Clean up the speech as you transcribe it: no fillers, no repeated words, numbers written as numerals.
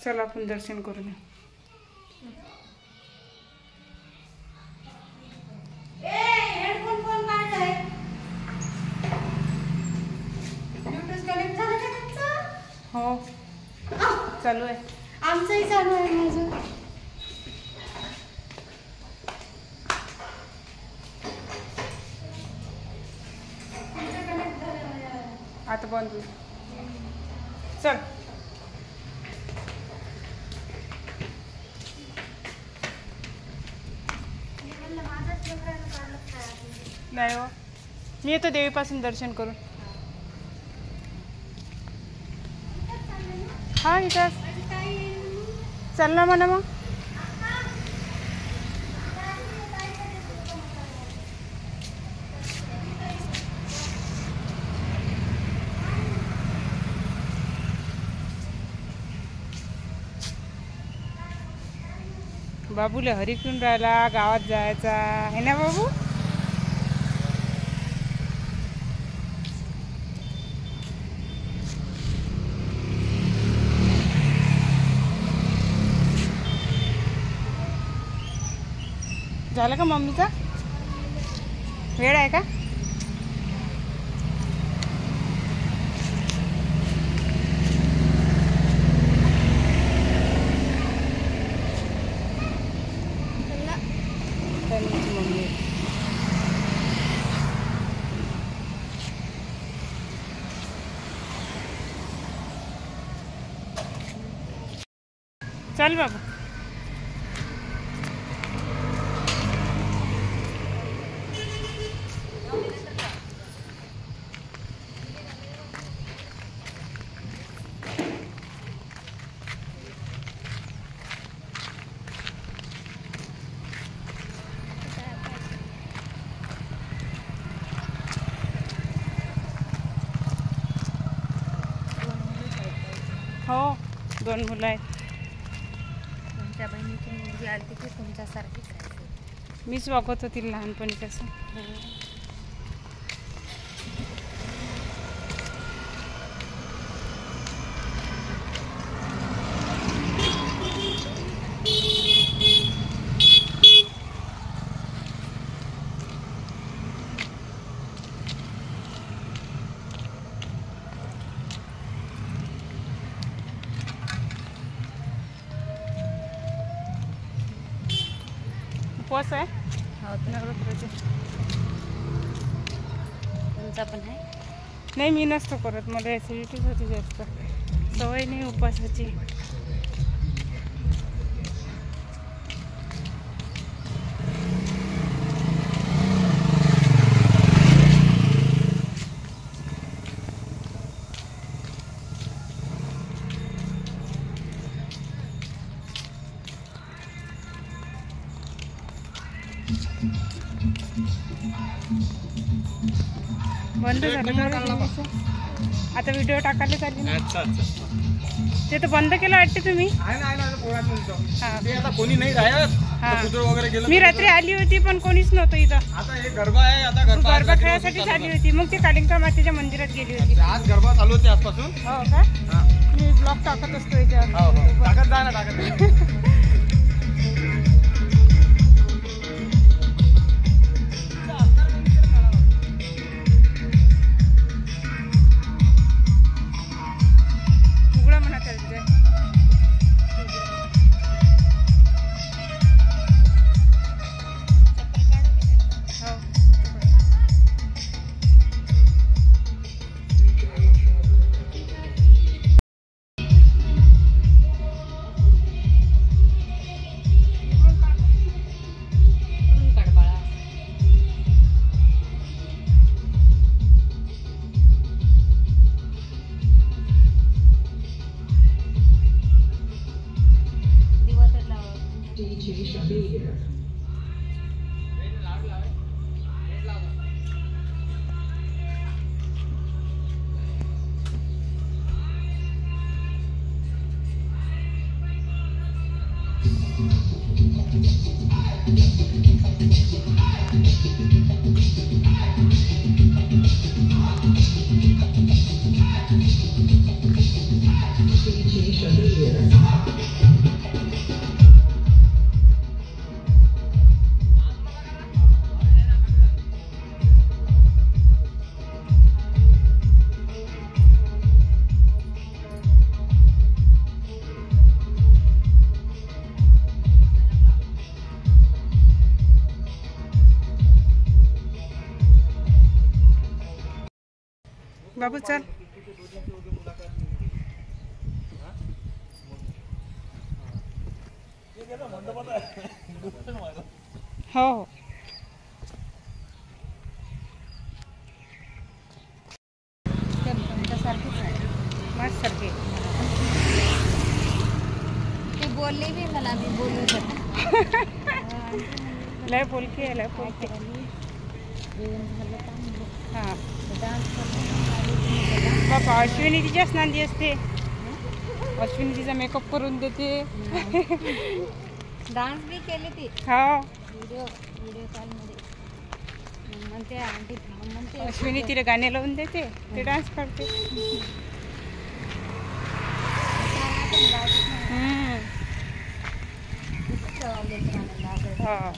चल आपण दर्शन करून येऊ. हो चालू आहे. आमचंही चालू आहे. माझं आता बंद होईल. चल नाही हो, मी येतो देवीपासून दर्शन करून. हा इथं चल ना म्हणा मग. बाबूले हरिकून राहिला, गावात जायचा आहे ना बाबू. झालं का मम्मीचा वेळ आहे का? मम्मी चल बाबू. हो 2 मुलं आहेत. तुमच्या बहिणीची मुलगी आली की तुमच्यासारखीच आहे. मीच बघत होती लहानपणी तसं. उपवास आहे. तुमचा पण आहे? नाही मी नसतो करत, मला ॲसिडिटीच होती जास्त, सवय नाही उपवासाची. बंद झालं आता व्हिडिओ टाकायला चालली ना. ते तर बंद केलं वाटते तुम्ही. कोणी नाही राहत. मी रात्री आली होती पण कोणीच नव्हतं इथं. आता हे गरबा आहे, आता गरबा खेळायसाठी आली होती. मग ते कालिंका मातेच्या मंदिरात गेली होती. आज गरबा चालू होते आजपासून. हो का? मी ब्लॉग टाकत असतो याच्यावर. टाकत जा ना, टाकत. DJ Shabir. बाबू चल. हो हो. तुमच्यासारखीच आहे. मस्त सारखे. ते बोलले बी मला, मी बोलू शकते. लय बोलकी आहे, लय बोलकी. हां बाबा अश्विनी तिच्याच नांदी असते. अश्विनी तिचा मेकअप करून देते. डान्स बी केली ती हो व्हिडिओ कॉलमध्ये. म्हणते आंटी म्हणते अश्विनी तिला गाणे लावून देते, ते डान्स करते. गावात हा